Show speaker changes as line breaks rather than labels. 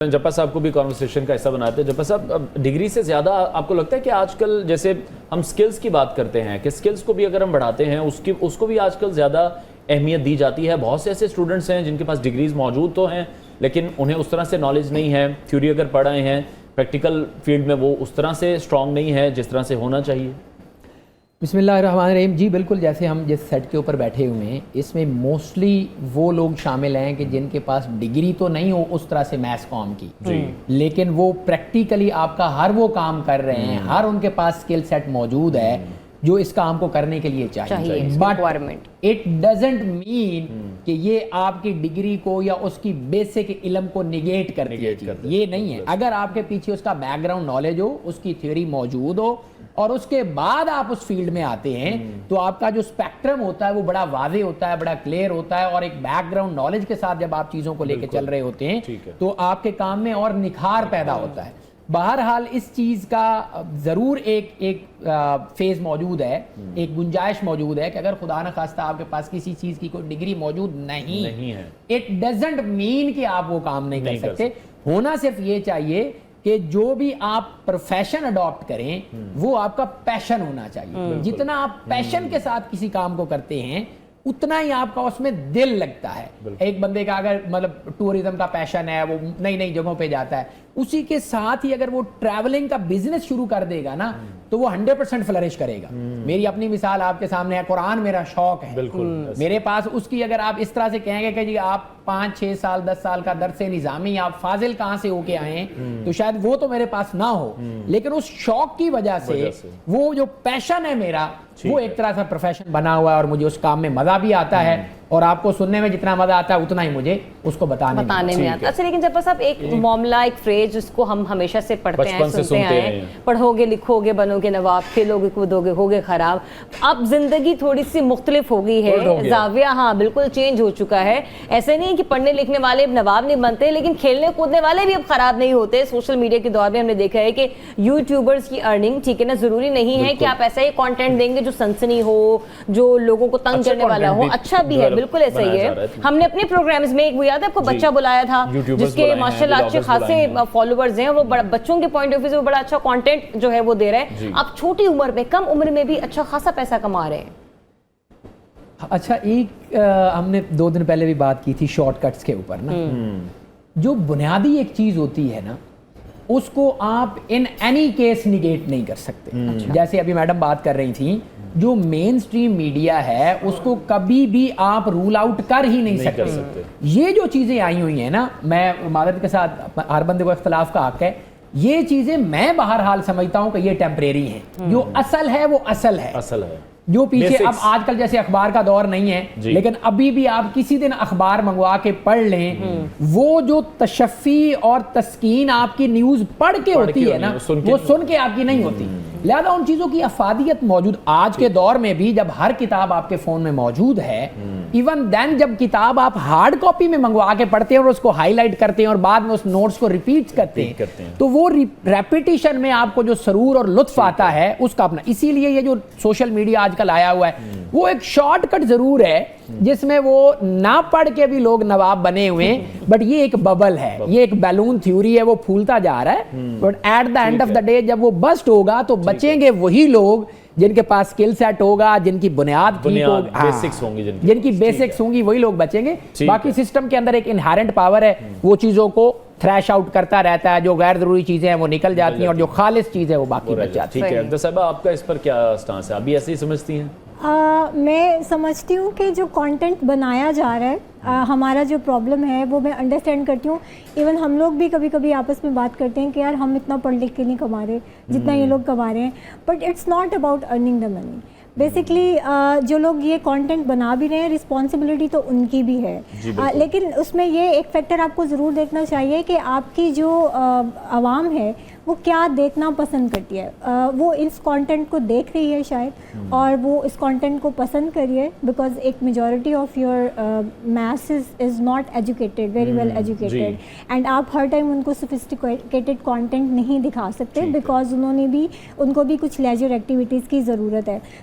جپا صاحب کو بھی کانورسیشن کا حصہ بناتے ہیں. جپا صاحب, ڈگری سے زیادہ آپ کو لگتا ہے کہ آج کل جیسے ہم سکلز کی بات کرتے ہیں کہ سکلز کو بھی اگر ہم بڑھاتے ہیں اس کو بھی آج کل زیادہ اہمیت دی جاتی ہے؟ بہت سے ایسے اسٹوڈنٹس ہیں جن کے پاس ڈگریز موجود تو ہیں لیکن انہیں اس طرح سے نالج نہیں ہے, تھیوری اگر پڑھ رہے ہیں پریکٹیکل فیلڈ میں وہ اس طرح سے اسٹرانگ نہیں ہے جس طرح سے ہونا چاہیے.
بسم اللہ الرحمن الرحیم. جی بالکل, جیسے ہم جس سیٹ کے اوپر بیٹھے ہوئے ہیں اس میں موسٹلی وہ لوگ شامل ہیں کہ جن کے پاس ڈگری تو نہیں ہو اس طرح سے میس کام کی, لیکن وہ پریکٹیکلی آپ کا ہر وہ کام کر رہے ہیں, ہر ان کے پاس اسکل سیٹ موجود ہے جو اس کام کو کرنے کے لیے چاہیے. بٹ اٹ ڈزنٹ مین کہ یہ آپ کی ڈگری کو یا اس کی بیسک علم کو نگیٹ کرتی ہے, یہ نہیں ہے. اگر آپ کے پیچھے اس کا بیک گراؤنڈ نالج ہو, اس کی تھیوری موجود ہو اور اس کے بعد آپ اس فیلڈ میں آتے ہیں تو آپ کا جو اسپیکٹرم ہوتا ہے وہ بڑا واضح ہوتا ہے, بڑا کلیئر ہوتا ہے, اور ایک بیک گراؤنڈ نالج کے ساتھ جب آپ چیزوں کو لے کے چل رہے ہوتے ہیں تو آپ کے کام میں اور نکھار پیدا ہوتا ہے. بہرحال اس چیز کا ضرور ایک فیز موجود ہے, ایک گنجائش موجود ہے کہ اگر خدا نخواستہ آپ کے پاس کسی چیز کی کوئی ڈگری موجود نہیں ہے, اٹ ڈزنٹ مین کہ آپ وہ کام نہیں کر سکتے. ہونا صرف یہ چاہیے کہ جو بھی آپ پروفیشن اڈاپٹ کریں وہ آپ کا پیشن ہونا چاہیے. جتنا آپ پیشن کے ساتھ کسی کام کو کرتے ہیں اتنا ہی آپ کا اس میں دل لگتا ہے. ایک بندے کا اگر مطلب ٹورزم کا پیشن ہے, وہ نئی نئی جگہوں پہ جاتا ہے, اسی کے ساتھ ہی اگر وہ ٹریولنگ کا بزنس شروع کر دے گا نا تو وہ 100% فلرش کرے گا. میری اپنی مثال آپ کے سامنے ہے, قرآن میرا شوق ہے, میرے پاس اس کی اگر آپ اس طرح سے کہیں گے کہ جی آپ 5-6 سال 10 سال کا درس نظامی آپ فاضل کہاں سے ہو کے آئے ہیں تو شاید وہ تو میرے پاس نہ ہو, لیکن اس شوق کی وجہ سے وہ جو پیشن ہے میرا وہ ایک طرح سے پروفیشن بنا ہوا ہے اور مجھے اس کام میں مزہ بھی آتا ہے, اور آپ کو سننے میں جتنا مزہ آتا ہے اتنا ہی مجھے اس کو بتانے میں آتا ہے.
اچھا, لیکن جب صاحب ایک معاملہ, ایک فریز جس کو ہم ہمیشہ سے پڑھتے ہیں سنتے ہیں, پڑھو گے لکھو گے بنو گے نواب, کھیلو گے کودو گے ہوگے خراب. اب زندگی تھوڑی سی مختلف ہو گئی ہے, زاویہ ہاں بالکل چینج ہو چکا ہے. ایسے نہیں کہ پڑھنے لکھنے والے اب نواب نہیں بنتے, لیکن کھیلنے کودنے والے بھی اب خراب نہیں ہوتے. سوشل میڈیا کے دور میں ہم نے دیکھا ہے کہ یوٹیوبرز کی ارننگ, ٹھیک ہے نا, ضروری نہیں ہے کہ آپ ایسا ہی کانٹینٹ دیں گے جو سنسنی ہو, جو لوگوں کو تنگ کرنے والا ہو. اچھا بھی ہے, بالکل ایسا ہی ہے. ہم نے اپنے پروگرامز میں ایک وہ یاد ہے آپ کو بچہ بلایا تھا جس کے ماشاءاللہ اچھے خاصے فالوورز ہیں, وہ بچوں کے پوائنٹ آف ویو سے وہ بڑا اچھا کانٹینٹ جو ہے وہ دے رہے ہیں. آپ چھوٹی عمر میں, کم عمر میں بھی اچھا خاصا پیسہ کما رہے ہیں.
اچھا, ایک ہم نے 2 دن پہلے بھی بات کی تھی شارٹ کٹس کے اوپر نا. جو بنیادی ایک چیز ہوتی ہے نا اس کو آپ ان اینی کیس نگیٹ نہیں کر سکتے. جیسے ابھی میڈم بات کر رہی تھیں, جو مین سٹریم میڈیا ہے اس کو کبھی بھی آپ رول آؤٹ کر ہی نہیں سکتے. یہ جو چیزیں آئی ہوئی ہیں نا, میں معذرت کے ساتھ ہر بندے کو اختلاف کا حق ہے, یہ چیزیں میں بہرحال سمجھتا ہوں کہ یہ ٹیمپریری ہیں. جو اصل ہے وہ اصل ہے. جو پیچھے اب آج کل جیسے اخبار کا دور نہیں ہے, لیکن ابھی بھی آپ کسی دن اخبار منگوا کے پڑھ لیں, وہ جو تشفی اور تسکین آپ کی نیوز پڑھ کے ہوتی ہے نا وہ سن کے آپ کی نہیں ہوتی. لہذا ان چیزوں کی افادیت موجود آج کے دور میں بھی, جب ہر کتاب آپ کے فون میں موجود ہے, ایون دین جب کتاب آپ ہارڈ کاپی میں منگوا کے پڑھتے ہیں اور اس کو ہائی لائٹ کرتے ہیں اور بعد میں اس نوٹس کو ریپیٹ کرتے ہیں تو وہ ریپیٹیشن میں آپ کو جو سرور اور لطف آتا ہے اس کا اپنا. اسی لیے یہ جو سوشل میڈیا آج کل آیا ہوا ہے وہ ایک شارٹ کٹ ضرور ہے جس میں وہ نہ پڑھ کے بھی لوگ نواب بنے ہوئے ہیں, بٹ یہ ایک ببل ہے, یہ ایک بیلون تھیوری ہے, وہ پھولتا جا رہا ہے. But at the end of the day جب وہ بسٹ ہوگا تو بچیں گے وہی لوگ جن کے پاس اسکل سیٹ ہوگا, جن کی بنیاد جن کی بیسکس ہوں گی, وہی لوگ بچیں گے. باقی سسٹم کے اندر ایک انہیرنٹ پاور ہے, وہ چیزوں کو تھریش آؤٹ کرتا رہتا ہے. جو غیر ضروری چیزیں ہیں وہ نکل جاتی ہیں اور جو خالص چیز ہے وہ باقی بچ جاتی ہے.
ٹھیک ہے, عبدہ صاحبہ آپ کا اس پر کیا سٹانس ہے؟ ابھی ایسے ہی سمجھتی ہیں؟
میں سمجھتی ہوں کہ جو کانٹینٹ بنایا جا رہا ہے, ہمارا جو پرابلم ہے وہ میں انڈرسٹینڈ کرتی ہوں. ایون ہم لوگ بھی کبھی کبھی آپس میں بات کرتے ہیں کہ یار ہم اتنا پڑھ لکھ کے نہیں کما رہے جتنا یہ لوگ کما رہے ہیں, but it's not about earning the money. Basically جو لوگ یہ کانٹینٹ بنا بھی رہے ہیں رسپانسبلٹی تو ان کی بھی ہے, لیکن اس میں یہ ایک فیکٹر آپ کو ضرور دیکھنا چاہیے کہ آپ کی جو عوام ہے وہ کیا دیکھنا پسند کرتی ہے. وہ اس کانٹینٹ کو دیکھ رہی ہے شاید, اور وہ اس کانٹینٹ کو پسند کری ہے بیکاز ایک majority of your masses is not educated, very well educated, and آپ ہر ٹائم ان کو سوفسٹیکیٹڈ کانٹینٹ نہیں دکھا سکتے بیکاز ان کو بھی کچھ لیجر ایکٹیویٹیز کی ضرورت ہے.